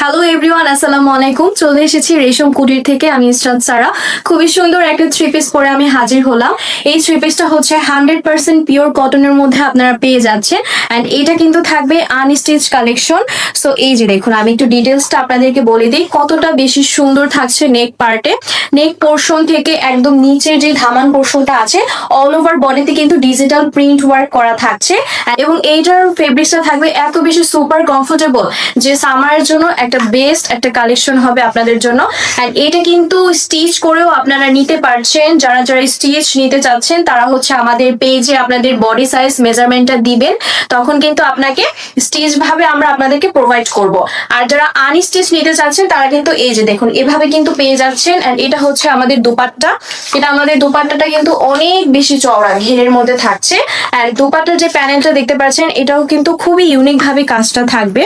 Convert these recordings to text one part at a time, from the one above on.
Hello everyone, আসসালামু আলাইকুম। চলে এসেছি রেশম কুটির থেকে। আমি ইসরাত সারা। খুবই সুন্দর একটা থ্রি পিস পরে আমি হাজির হলাম। এই থ্রি পিসটা হচ্ছে 100% পিওর কটনের মধ্যে আপনারা পেয়ে যাচ্ছেন। অ্যান্ড এটা কিন্তু থাকবে আনস্টিচ কালেকশন। সো এই যে দেখুন, আমি একটু ডিটেলসটা আপনাদেরকে বলে দিই কতটা বেশি সুন্দর থাকছে নেক পার্টে। নেক পোর্শন থেকে একদম নিচের যে ধামান পোর্শনটা আছে, অল ওভার বডিতে কিন্তু ডিজিটাল প্রিন্ট ওয়ার্ক করা থাকছে। এবং এইটার ফেব্রিক্সটা থাকবে এত বেশি সুপার কমফোর্টেবল যে সামারের জন্য একটা বেস্ট একটা কালেকশন হবে আপনাদের জন্য। অ্যান্ড এটা কিন্তু স্টিচ করেও আপনারা নিতে পারছেন। যারা যারা স্টিচ নিতে চাচ্ছেন তারা হচ্ছে আমাদের পেজে আপনাদের বডি সাইজ মেজারমেন্টটা দিবেন, তখন কিন্তু আপনাকে স্টিচ ভাবে আমরা আপনাদেরকে প্রোভাইড করব। আর যারা আনস্টিচ নিতে চাচ্ছেন তারা কিন্তু এই যে দেখুন এভাবে কিন্তু পেয়ে যাচ্ছেন। অ্যান্ড এটা হচ্ছে আমাদের দোপাট্টা। এটা আমাদের দোপাট্টাটা কিন্তু অনেক বেশি চওড়া ঘেরের মধ্যে থাকছে। আর দোপাট্টার যে প্যানেলটা দেখতে পাচ্ছেন এটাও কিন্তু খুবই ইউনিক ভাবে কাজটা থাকবে।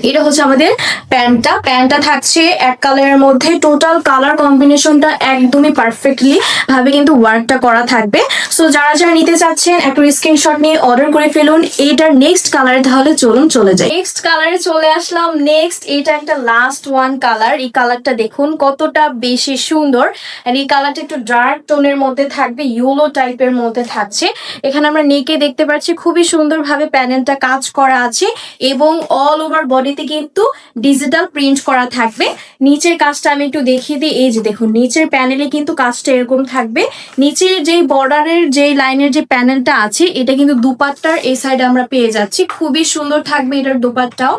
এটা হচ্ছে আমাদের প্যান্টটা থাকছে এক কালারের মধ্যে। টোটাল কালার কম্বিনেশনটা একদমই পারফেক্টলি ভাবে কিন্তু ওয়ার্কটা করা থাকবে। সো যারা যারা নিতে চাচ্ছেন একটা স্ক্রিনশট নিয়ে অর্ডার করে ফেলুন। এইটার নেক্সট কালারে তাহলে চলুন চলে যাই। নেক্সট কালারে চলে আসলাম। নেক্সট এটা একটা লাস্ট ওয়ান কালার। এই কালারটা দেখুন কতটা বেশি সুন্দর। আর এই কালারটা একটু ডার্ক টোনের মধ্যে থাকবে, ইয়েলো টাইপের মধ্যে থাকছে। এখানে আমরা নেকে দেখতে পাচ্ছি খুবই সুন্দরভাবে প্যানেলটা কাজ করা আছে এবং অল ওভার বডিতে কিন্তু ডিজিটাল প্রিন্ট করা থাকবে। নিচের কাজটা আমি একটু দেখিয়ে দিই। এই যে দেখুন নিচের প্যানেলে কিন্তু কাজটা এরকম থাকবে। নিচের যেই বর্ডারের যেই লাইনের যে প্যানেলটা আছে এটা কিন্তু দুপাট্টার এই সাইডে আমরা পেয়ে যাচ্ছি। খুবই সুন্দর থাকবে এটার দুপাট্টাও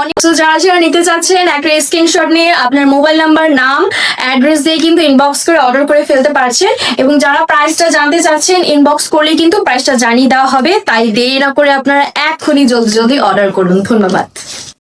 অনেক। তো যারা যারা নিতে চাচ্ছেন একটা স্ক্রিনশট নিয়ে আপনার মোবাইল নাম্বার, নাম, অ্যাড্রেস দিয়ে কিন্তু ইনবক্স করে অর্ডার করে ফেলতে পারছেন। এবং যারা প্রাইসটা জানতে চাচ্ছেন ইনবক্স করলে কিন্তু প্রাইসটা জানিয়ে দেওয়া হবে। তাই দেরি না করে আপনারা এখনই জলদি জলদি অর্ডার করুন। ধন্যবাদ।